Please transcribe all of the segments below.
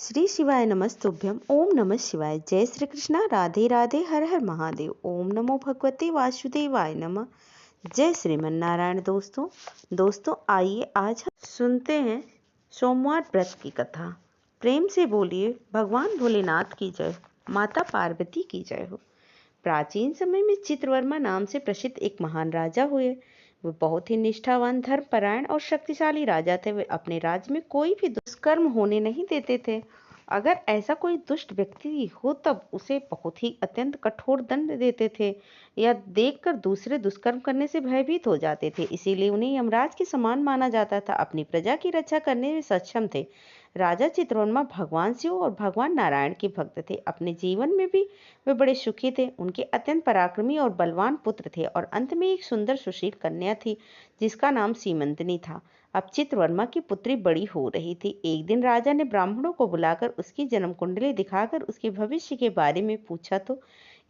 श्री शिवाय नमस्तुभ्यम। ओम नमः शिवाय। जय श्री कृष्णा। राधे राधे। हर हर महादेव। ओम नमो भगवते वासुदेवाय नमः। जय श्रीमन नारायण। दोस्तों आइए आज हम सुनते हैं सोमवार व्रत की कथा। प्रेम से बोलिए भगवान भोलेनाथ की जय, माता पार्वती की जय हो। प्राचीन समय में चित्रवर्मा नाम से प्रसिद्ध एक महान राजा हुए। वे बहुत ही निष्ठावान, धर्मपरायण और शक्तिशाली राजा थे। वे अपने राज्य में कोई भी दुष्कर्म होने नहीं देते थे। अगर ऐसा कोई दुष्ट व्यक्ति हो तब उसे बहुत ही अत्यंत कठोर दंड देते थे। या देखकर दूसरे दुष्कर्म करने से भयभीत हो जाते थे। इसीलिए उन्हें यमराज के समान माना जाता था। अपनी प्रजा की रक्षा करने में सक्षम थे। राजा चित्रवर्मा भगवान शिव और भगवान नारायण के भक्त थे। अपने जीवन में भी वे बड़े सुखी थे। उनके अत्यंत पराक्रमी और बलवान पुत्र थे और अंत में एक सुंदर सुशील कन्या थी जिसका नाम सीमंतनी था। अब चित्रवर्मा की पुत्री बड़ी हो रही थी। एक दिन राजा ने ब्राह्मणों को बुलाकर उसकी जन्म कुंडली दिखाकर उसके भविष्य के बारे में पूछा तो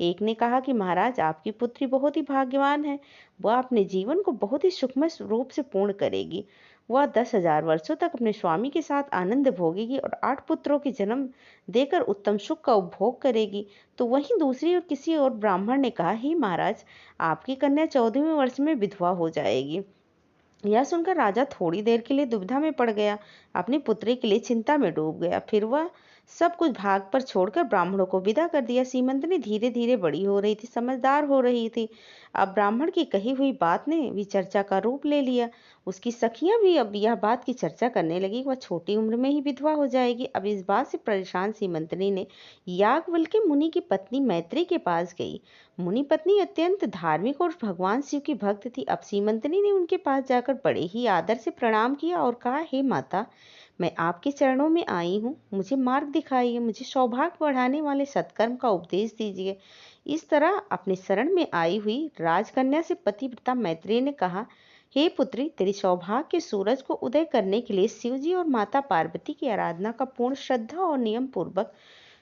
एक ने कहा कि महाराज, आपकी पुत्री बहुत ही भाग्यवान है। वह अपने जीवन को बहुत ही सुखमय रूप से पूर्ण करेगी। वह 10,000 वर्षों तक अपने स्वामी के साथ आनंद भोगेगी और 8 पुत्रों के जन्म देकर उत्तम सुख का उपभोग करेगी। तो वहीं दूसरी और किसी और ब्राह्मण ने कहा, ही महाराज, आपकी कन्या 14वें वर्ष में विधवा हो जाएगी। यह सुनकर राजा थोड़ी देर के लिए दुविधा में पड़ गया। अपनी पुत्री के लिए चिंता में डूब गया। फिर वह सब कुछ भाग पर छोड़कर ब्राह्मणों को विदा कर दिया। सीमंतनी धीरे धीरे बड़ी हो रही थी, समझदार हो रही थी। अब ब्राह्मण की कही हुई बात ने भी चर्चा का रूप ले लिया। उसकी सखियां भी अब यह बात की चर्चा करने लगी। वह छोटी उम्र में ही विधवा हो जाएगी। अब इस बात से परेशान सीमंतनी ने याज्ञवल्क्य के मुनि की पत्नी मैत्री के पास गई। मुनि पत्नी अत्यंत धार्मिक और भगवान शिव की भक्त थी। अब सीमंतनी ने उनके पास जाकर बड़े ही आदर से प्रणाम किया और कहा, हे माता, मैं आपके चरणों में आई हूँ। मुझे मार्ग दिखाइए, मुझे सौभाग्य बढ़ाने वाले सत्कर्म का उपदेश दीजिए। इस तरह अपने शरण में आई हुई राजकन्या से पतिव्रता मैत्री ने कहा, हे पुत्री, तेरी सौभाग्य के सूरज को उदय करने के लिए शिवजी और माता पार्वती की आराधना का पूर्ण श्रद्धा और नियम पूर्वक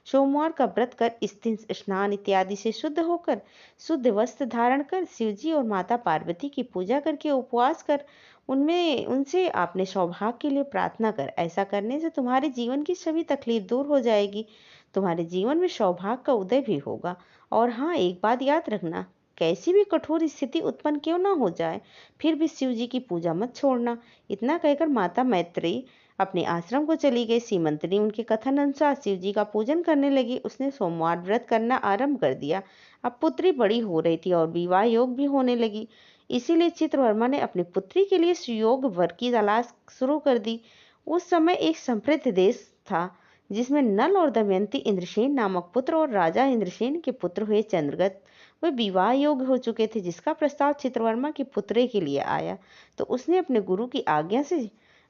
सोमवार का व्रत कर, इस दिन स्नान इत्यादि से शुद्ध होकर, शुद्ध वस्त्र धारण कर, शिवजी और माता पार्वती की पूजा करके उपवास कर, उनमें उनसे अपने सौभाग्य के लिए प्रार्थना कर। ऐसा करने से तुम्हारे जीवन की सभी तकलीफ दूर हो जाएगी। तुम्हारे जीवन में सौभाग्य का उदय भी होगा। और हाँ, एक बात याद रखना, कैसी भी कठोर स्थिति उत्पन्न क्यों ना हो जाए, फिर भी शिव जी की पूजा मत छोड़ना। इतना कहकर माता मैत्री अपने आश्रम को चली गई। सीमंतनी उनके कथन अनुसार शिव जी का पूजन करने लगी। उसने सोमवार व्रत करना आरंभ कर दिया। अब पुत्री बड़ी हो रही थी और विवाह योग भी होने लगी। इसीलिए चित्रवर्मा ने अपनी पुत्री के लिए सुयोग्य वर की तलाश शुरू कर दी। उस समय एक समृद्ध देश था जिसमें नल और दमयंती इंद्रसेन नामक पुत्र और राजा इंद्रसेन के पुत्र हुए चंद्रगत। वे विवाह योग्य हो चुके थे। जिसका प्रस्ताव चित्रवर्मा की पुत्री के लिए आया तो उसने अपने गुरु की आज्ञा से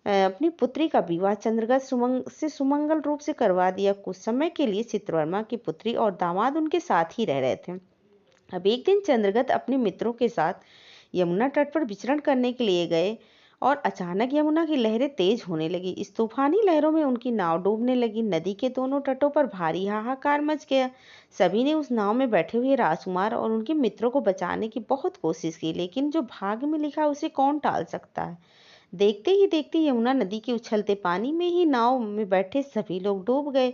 अपनी पुत्री का विवाह चंद्रगत से सुमंगल रूप से करवा दिया। कुछ समय के लिए चित्रवर्मा की पुत्री और दामाद उनके साथ ही रह रहे थे। अब एक दिन चंद्रगत अपने मित्रों के साथ यमुना तट पर विचरण करने के लिए गए और अचानक यमुना की लहरें तेज होने लगी। इस तूफानी लहरों में उनकी नाव डूबने लगी। नदी के दोनों तटों पर भारी हाहाकार मच गया। सभी ने उस नाव में बैठे हुए राजकुमार और उनके मित्रों को बचाने की बहुत कोशिश की, लेकिन जो भाग्य में लिखा उसे कौन टाल सकता है। देखते ही देखते यमुना नदी के उछलते पानी में ही नाव में बैठे सभी लोग डूब गए।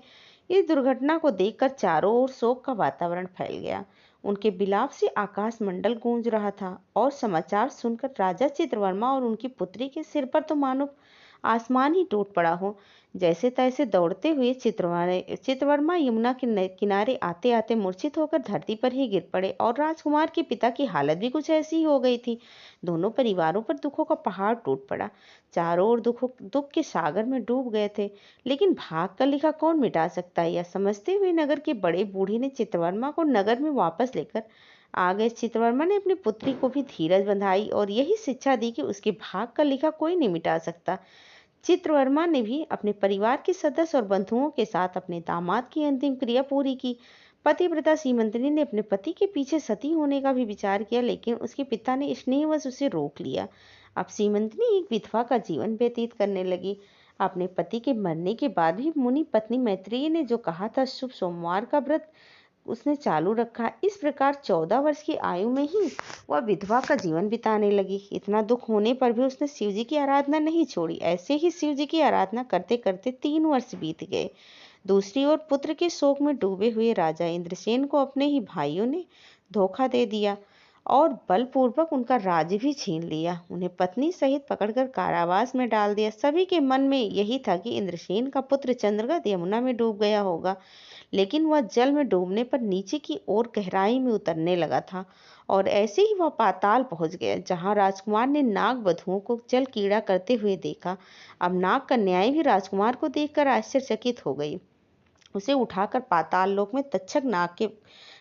इस दुर्घटना को देखकर चारों ओर शोक का वातावरण फैल गया। उनके विलाप से आकाश मंडल गूंज रहा था और समाचार सुनकर राजा चित्रवर्मा और उनकी पुत्री के सिर पर तो मानो आसमान ही टूट पड़ा हो। जैसे तैसे दौड़ते हुए चित्रवर्मा यमुना के किनारे आते आते मूर्छित होकर धरती पर ही गिर पड़े और राजकुमार के पिता की हालत भी कुछ ऐसी ही हो गई थी। दोनों परिवारों पर दुखों का पहाड़ टूट पड़ा। चारों ओर दुख के सागर में डूब गए थे। लेकिन भाग का लिखा कौन मिटा सकता है। यह समझते हुए नगर के बड़े बूढ़े ने चित्रवर्मा को नगर में वापस लेकर आ गए। चित्रवर्मा ने अपनी पुत्री को भी धीरज बंधाई और यही शिक्षा दी कि उसके भाग का लिखा कोई नहीं मिटा सकता। चित्रवर्मा ने भी अपने परिवार के सदस्य और बंधुओं के साथ अपने दामाद की अंतिम क्रिया पूरी की। पतिव्रता सीमंतनी ने अपने पति के पीछे सती होने का भी विचार किया, लेकिन उसके पिता ने स्नेहवश उसे रोक लिया। अब सीमंतनी एक विधवा का जीवन व्यतीत करने लगी। अपने पति के मरने के बाद भी मुनि पत्नी मैत्रेयी ने जो कहा था, शुभ सोमवार का व्रत उसने चालू रखा। इस प्रकार 14 वर्ष की आयु में ही वह विधवा का जीवन बिताने लगी। इतना दुख होने पर भी उसने शिव जी की आराधना नहीं छोड़ी। ऐसे ही शिव जी की आराधना करते करते 3 वर्ष बीत गए। दूसरी ओर पुत्र के शोक में डूबे हुए राजा इंद्रसेन को अपने ही भाइयों ने धोखा दे दिया और बलपूर्वक उनका राज्य भी छीन लिया। उन्हें पत्नी सहित पकड़कर कारावास में डाल दिया। सभी के मन में यही था कि इंद्रसेन का पुत्र चंद्रगत यमुना में डूब गया होगा, लेकिन वह जल में डूबने पर नीचे की ओर गहराई में उतरने लगा था और ऐसे ही वह पाताल पहुंच गया, जहां राजकुमार ने नाग वधुओं को जल कीड़ा करते हुए देखा। अब नाग कन्याएं भी राजकुमार को देखकर आश्चर्यचकित हो गई। उसे उठाकर पाताल लोक में तक्षक नाग के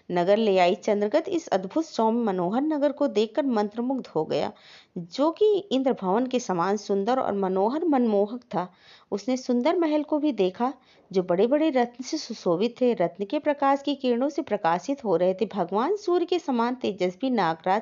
नगर ले आई। चंद्रगत इस अद्भुत सौम्य मनोहर नगर को देखकर मंत्रमुग्ध हो गया, जो कि इंद्र भवन के समान सुंदर और मनोहर मनमोहक था। उसने सुंदर महल को भी देखा, जो बड़े बड़े रत्न से सुशोभित थे। रत्न के प्रकाश की किरणों से प्रकाशित हो रहे थे। भगवान सूर्य के समान तेजस्वी नागराज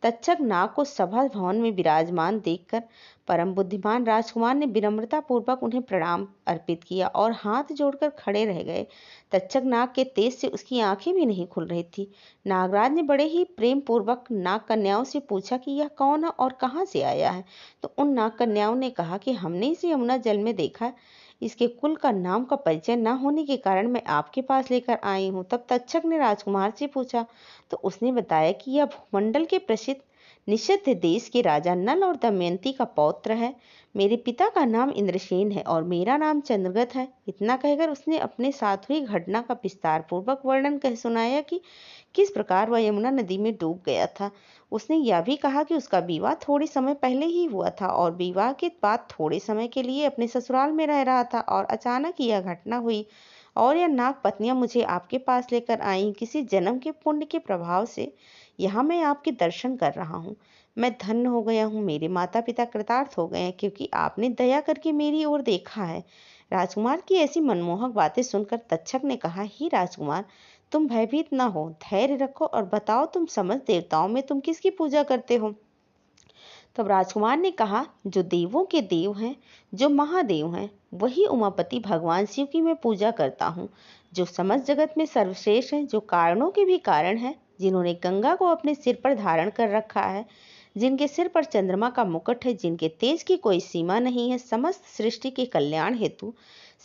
तक्षक नाग को सभा भवन में विराजमान देखकर परम बुद्धिमान राजकुमार ने विनम्रता पूर्वक उन्हें प्रणाम अर्पित किया और हाथ जोड़कर खड़े रह गए। तक्षक नाग के तेज से उसकी आंखें भी नहीं खुल रही थी। नागराज ने बड़े ही प्रेम पूर्वक नाग कन्याओं से पूछा कि यह कौन है और कहाँ से आया है। तो उन नाग कन्याओं ने कहा कि हमने इसे यमुना जल में देखा। इसके कुल का नाम का परिचय न होने के कारण मैं आपके पास लेकर आई हूँ। तब तक्षक ने राजकुमार से पूछा तो उसने बताया कि यह भूमंडल के प्रसिद्ध निषिद्ध देश के राजा नल और दमयंती का पौत्र है। मेरे पिता का नाम इंद्रसेन है और मेरा नाम चंद्रगत है। इतना कहकर उसने अपने साथ हुई घटना का विस्तार पूर्वक वर्णन कह सुनाया कि किस प्रकार वह यमुना नदी में डूब गया था। उसने यह भी कहा कि उसका विवाह थोड़े समय पहले ही हुआ था और विवाह के बाद थोड़े समय के लिए अपने ससुराल में रह रहा था और अचानक यह घटना हुई और यह नाग पत्नियां मुझे आपके पास लेकर आई। किसी जन्म के पुण्य के प्रभाव से यहाँ मैं आपके दर्शन कर रहा हूँ। मैं धन्य हो गया हूँ। मेरे माता पिता कृतार्थ हो गए हैं क्योंकि आपने दया करके मेरी ओर देखा है। राजकुमार की ऐसी मनमोहक बातें सुनकर तक्षक ने कहा, हे राजकुमार, तुम भयभीत न हो, धैर्य रखो और बताओ तुम समस्त देवताओं में तुम किसकी पूजा करते हो। तब राजकुमार ने कहा, जो देवों के देव हैं, जो महादेव हैं, वही उमापति भगवान शिव की मैं पूजा करता हूँ, जो समस्त जगत में सर्वश्रेष्ठ हैं, जो कारणों के भी कारण हैं, जिन्होंने गंगा को अपने सिर पर धारण कर रखा है, जिनके सिर पर चंद्रमा का मुकुट है, जिनके तेज की कोई सीमा नहीं है, समस्त सृष्टि के कल्याण हेतु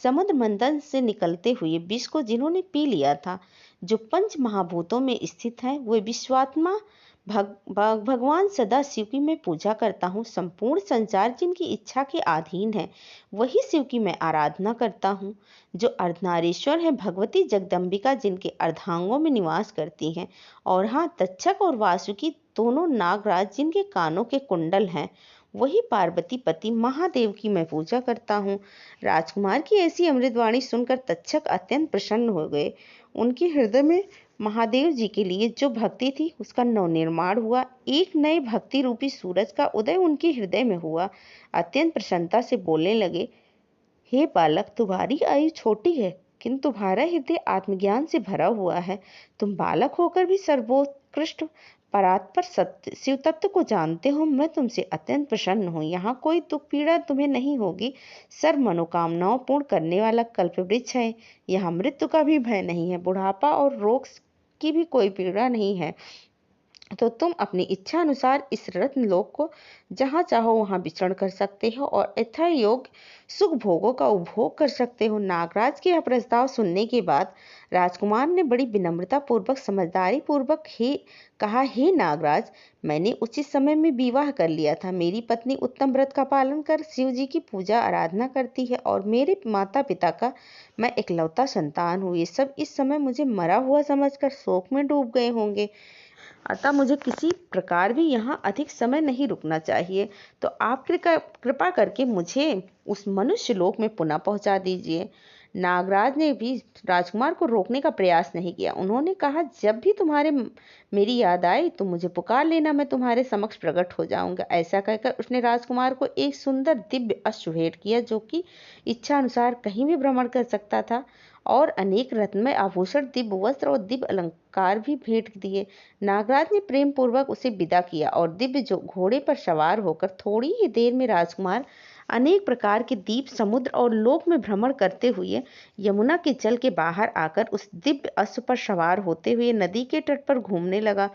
समुद्र मंथन से निकलते हुए विष को जिन्होंने पी लिया था, जो पंच महाभूतों में स्थित है, वे विश्वात्मा भगवान सदा शिव की मैं पूजा करता हूँ। संपूर्ण संसार जिनकी इच्छा के अधीन है, वही शिव की मैं आराधना करता हूँ। जो अर्धनारीश्वर है, भगवती जगदम्बिका जिनके अर्धांगों में निवास करती हैं। और हाँ, तक्षक और वासुकी दोनों नागराज जिनके कानों के कुंडल हैं, वही पार्वती पति महादेव की मैं पूजा करता हूँ। राजकुमार की ऐसी अमृतवाणी सुनकर तक्षक अत्यंत प्रसन्न हो गए। उनके हृदय में महादेव जी के लिए जो भक्ति थी उसका नवनिर्माण हुआ। एक नए भक्ति रूपी सूरज का उदय उनके हृदय में हुआ। अत्यंत प्रसन्नता से बोलने लगे, हे बालक, तुम्हारी आयु छोटी है किंतु तुम्हारा हृदय आत्मज्ञान से भरा हुआ है। तुम बालक होकर भी सर्वोत्कृष्ट परात्पर सत्य शिव तत्व को जानते हो। मैं तुमसे अत्यंत प्रसन्न हूँ। यहाँ कोई दुख पीड़ा तुम्हें नहीं होगी। सर्व मनोकामनाओं पूर्ण करने वाला कल्पवृक्ष है। यहाँ मृत्यु का भी भय नहीं है, बुढ़ापा और रोग की भी कोई पीड़ा नहीं है। तो तुम अपनी इच्छा अनुसार इस रत्न लोक को जहाँ चाहो वहाँ विचरण कर सकते हो और यथा योग्य सुख भोगों का उपभोग कर सकते हो। नागराज के यह प्रस्ताव सुनने के बाद राजकुमार ने बड़ी विनम्रता पूर्वक समझदारी पूर्वक कहा, हे नागराज, मैंने उचित समय में विवाह कर लिया था। मेरी पत्नी उत्तम व्रत का पालन कर शिव जी की पूजा आराधना करती है और मेरे माता पिता का मैं इकलौता संतान हूँ। ये सब इस समय मुझे मरा हुआ समझकर शोक में डूब गए होंगे, अतः मुझे किसी प्रकार भी यहाँ अधिक समय नहीं रुकना चाहिए। तो आप कृपा करके मुझे उस मनुष्य लोक में पुनः पहुँचा दीजिए। नागराज ने भी राजकुमार को रोकने का प्रयास नहीं किया। उन्होंने कहा, जब भी तुम्हारे मेरी याद आए तो मुझे पुकार लेना, मैं तुम्हारे समक्ष प्रकट हो जाऊंगा। ऐसा कहकर उसने राजकुमार को एक सुंदर दिव्य अश्व भेंट किया, जो कि इच्छा अनुसार कहीं भी भ्रमण कर सकता था, और अनेक रत्नमय आभूषण, दिव्य वस्त्र और दिव्य अलंकार भी भेंट दिए। नागराज ने प्रेम पूर्वक उसे विदा किया और दिव्य जो घोड़े पर सवार होकर थोड़ी ही देर में राजकुमार अनेक प्रकार के द्वीप, समुद्र और लोक में भ्रमण करते हुए यमुना के जल के बाहर आकर उस दिव्य अश्व पर सवार होते हुए नदी के तट पर घूमने लगा।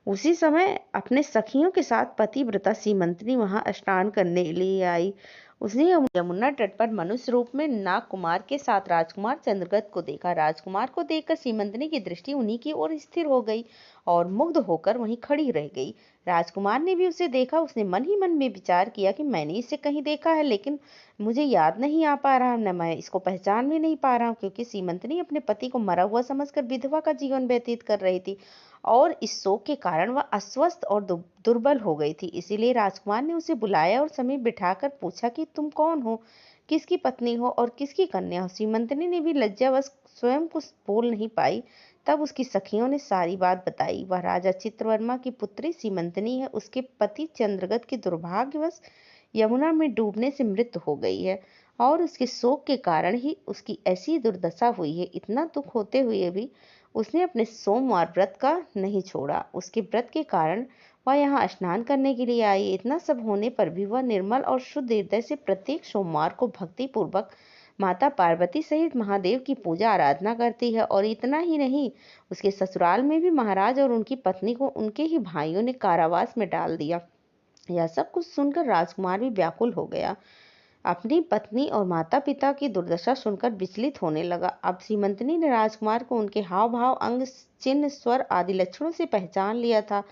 उसी समय अपने सखियों के साथ पतिव्रता सीमंतनी वहां स्नान करने के लिए आई। उसने यमुना तट पर मनुष्य रूप में नाग कुमार के साथ राजकुमार चंद्रगत को देखा। राजकुमार को देखकर सीमंतनी की दृष्टि उन्हीं की ओर स्थिर हो गई और मुग्ध होकर वहीं खड़ी रह गई। राजकुमार ने भी उसे देखा। उसने मन ही मन में विचार किया कि मैंने इसे कहीं देखा है, लेकिन मुझे याद नहीं आ पा रहा, न मैं इसको पहचान भी नहीं पा रहा हूँ, क्योंकि सीमंतनी अपने पति को मरा हुआ समझकर विधवा का जीवन व्यतीत कर रही थी और इस शोक के कारण वह अस्वस्थ और दुर्बल हो गई थी। इसीलिए राजकुमार ने उसे बुलाया और समीप बिठाकर पूछा कि तुम कौन हो, किसकी पत्नी हो और किसकी कन्या हो। सीमंतनी ने भी लज्जावश स्वयं कुछ बोल नहीं पाई। तब उसकी सखियों ने सारी बात बताई। वह राजा चित्रवर्मा की पुत्री सीमंतनी है। उसके पति चंद्रगत की दुर्भाग्यवश यमुना में डूबने से मृत्यु हो गई है और उसके शोक के कारण ही उसकी ऐसी दुर्दशा हुई है। इतना दुख होते हुए भी उसने अपने सोमवार व्रत का नहीं छोड़ा। उसके व्रत के कारण वह यहाँ स्नान करने के लिए आई। इतना सब होने पर भी वह निर्मल और शुद्ध हृदय से प्रत्येक सोमवार को भक्ति पूर्वक माता पार्वती सहित महादेव की पूजा आराधना करती है। और इतना ही नहीं, उसके ससुराल में भी महाराज और उनकी पत्नी को उनके ही भाइयों ने कारावास में डाल दिया। यह सब कुछ सुनकर राजकुमार भी व्याकुल हो गया। अपनी पत्नी और माता पिता की दुर्दशा सुनकर विचलित होने लगा। अब सीमंतनी ने राजकुमार को उनके हाव भाव, अंग चिन्ह, स्वर आदि लक्षणों से पहचान लिया था,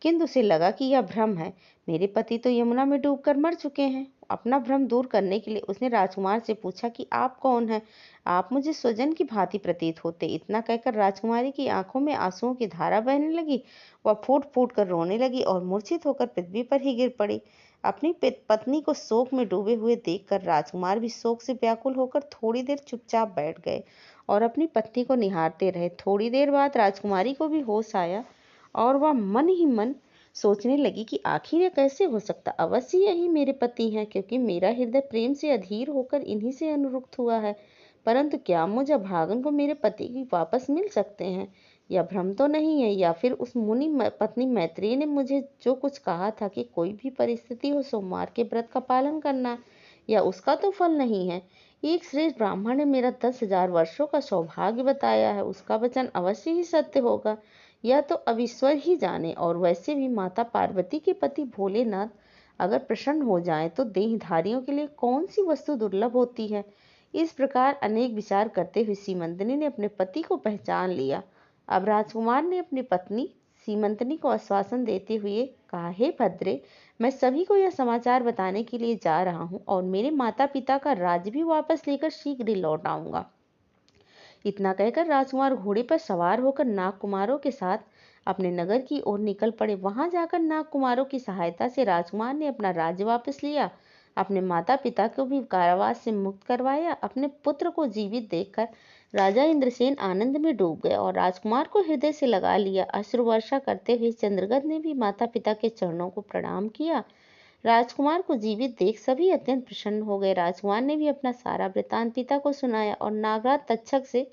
किंतु उसे लगा कि यह भ्रम है। मेरे पति तो यमुना में डूबकर मर चुके हैं। अपना भ्रम दूर करने के लिए उसने राजकुमार से पूछा कि आप कौन हैं? आप मुझे स्वजन की भांति प्रतीत होते। इतना कहकर राजकुमारी की आंखों में आंसुओं की धारा बहने लगी। वह फूट फूट कर रोने लगी और मूर्छित होकर पृथ्वी पर ही गिर पड़ी। अपनी पत्नी को शोक में डूबे हुए देखकर राजकुमार भी शोक से व्याकुल होकर थोड़ी देर चुपचाप बैठ गए और अपनी पत्नी को निहारते रहे। थोड़ी देर बाद राजकुमारी को भी होश आया और वह मन ही मन सोचने लगी कि आखिर यह कैसे हो सकता। अवश्य यही मेरे पति हैं, क्योंकि मेरा हृदय प्रेम से अधीर होकर इन्हीं से अनुरक्त हुआ है। परंतु क्या मुझे भागन को मेरे पति की वापस मिल सकते हैं? यह भ्रम तो नहीं है, या फिर उस मुनि पत्नी मैत्रेयी ने मुझे जो कुछ कहा था कि कोई भी परिस्थिति हो सोमवार के व्रत का पालन करना, या उसका तो फल नहीं है। एक श्रेष्ठ ब्राह्मण ने मेरा 10,000 वर्षों का सौभाग्य बताया है, उसका वचन अवश्य ही सत्य होगा। यह तो अब ईश्वर ही जाने। और वैसे भी माता पार्वती के पति भोलेनाथ अगर प्रसन्न हो जाएं तो देहधारियों के लिए कौन सी वस्तु दुर्लभ होती है। इस प्रकार अनेक विचार करते हुए सीमंतनी ने अपने पति को पहचान लिया। अब राजकुमार ने अपनी पत्नी सीमंतनी को आश्वासन देते हुए कहा, हे भद्रे, मैं सभी को यह समाचार बताने के लिए जा रहा हूँ और मेरे माता पिता का राज्य भी वापस लेकर शीघ्र ही लौट आऊंगा। इतना कहकर राजकुमार घोड़े पर सवार होकर नागकुमारों के साथ अपने नगर की ओर निकल पड़े। वहां जाकर नागकुमारों की सहायता से राजकुमार ने अपना राज्य वापस लिया, अपने माता पिता को भी कारावास से मुक्त करवाया। अपने पुत्र को जीवित देखकर राजा इंद्रसेन आनंद में डूब गए और राजकुमार को हृदय से लगा लिया। अश्रु वर्षा करते हुए चंद्रगत ने भी माता पिता के चरणों को प्रणाम किया। राजकुमार को जीवित देख सभी अत्यंत प्रसन्न हो गए। राजकुमार ने भी अपना सारा वृतांत पिता को सुनाया और नागराज तक्षक से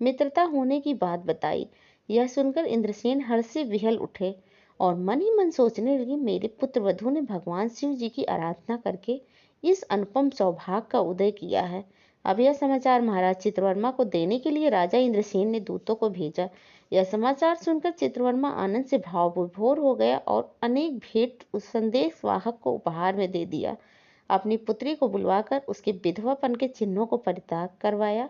मित्रता होने की बात बताई। यह सुनकर इंद्रसेन हर्ष से विहल उठे और मन ही मन सोचने लगे, मेरे पुत्र वधु ने भगवान शिव जी की आराधना करके इस अनुपम सौभाग्य का उदय किया है। अब यह समाचार महाराज चित्रवर्मा को देने के लिए राजा इंद्रसेन ने दूतों को भेजा। यह समाचार सुनकर चित्रवर्मा आनंद से भाव विभोर हो गया और अनेक भेंट उस संदेश वाहक को उपहार में दे दिया। अपनी पुत्री को बुलवाकर उसके विधवापन के चिन्हों को परित्याग करवाया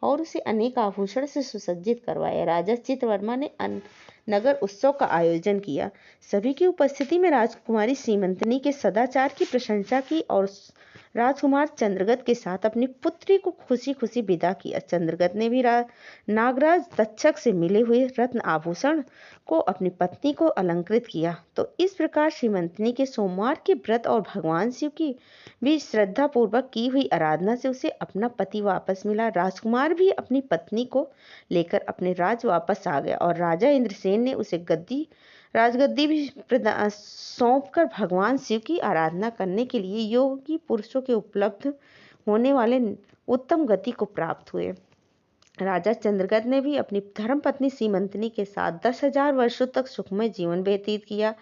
और उसे अनेक आभूषण से सुसज्जित करवाया। राजा चित्रवर्मा ने नगर उत्सव का आयोजन किया। सभी की उपस्थिति में राजकुमारी सीमंतनी के सदाचार की प्रशंसा की और राजकुमार चंद्रगत के साथ अपनी पुत्री को खुशी खुशी विदा किया। चंद्रगत ने भी नागराज तक्षक से मिले हुए रत्न आभूषण को अपनी पत्नी को अलंकृत किया। तो इस प्रकार सीमंतनी के सोमवार के व्रत और भगवान शिव की भी श्रद्धा पूर्वक की हुई आराधना से उसे अपना पति वापस मिला। राजकुमार भी अपनी पत्नी को लेकर अपने राज वापस आ गया और राजा इंद्रसेन ने उसे राजगद्दी भी सौंप कर भगवान शिव की आराधना करने के लिए योगी पुरुषों के उपलब्ध होने वाले उत्तम गति को प्राप्त हुए। राजा चंद्रगत ने भी अपनी धर्मपत्नी सीमंतनी के साथ 10,000 वर्षों तक सुखमय जीवन व्यतीत किया।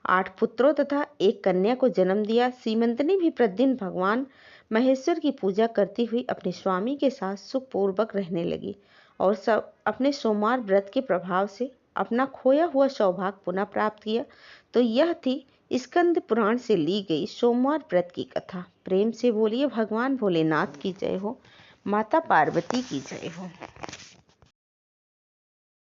8 पुत्रों तथा एक कन्या को जन्म दिया। सीमंतनी भी प्रतिदिन भगवान महेश्वर की पूजा करती हुई अपने स्वामी के साथ सुखपूर्वक रहने लगी और सब अपने सोमवार व्रत के प्रभाव से अपना खोया हुआ सौभाग्य पुनः प्राप्त किया। तो यह थी स्कंद पुराण से ली गई सोमवार व्रत की कथा। प्रेम से बोलिए भगवान भोलेनाथ की जय हो, माता पार्वती की जय हो।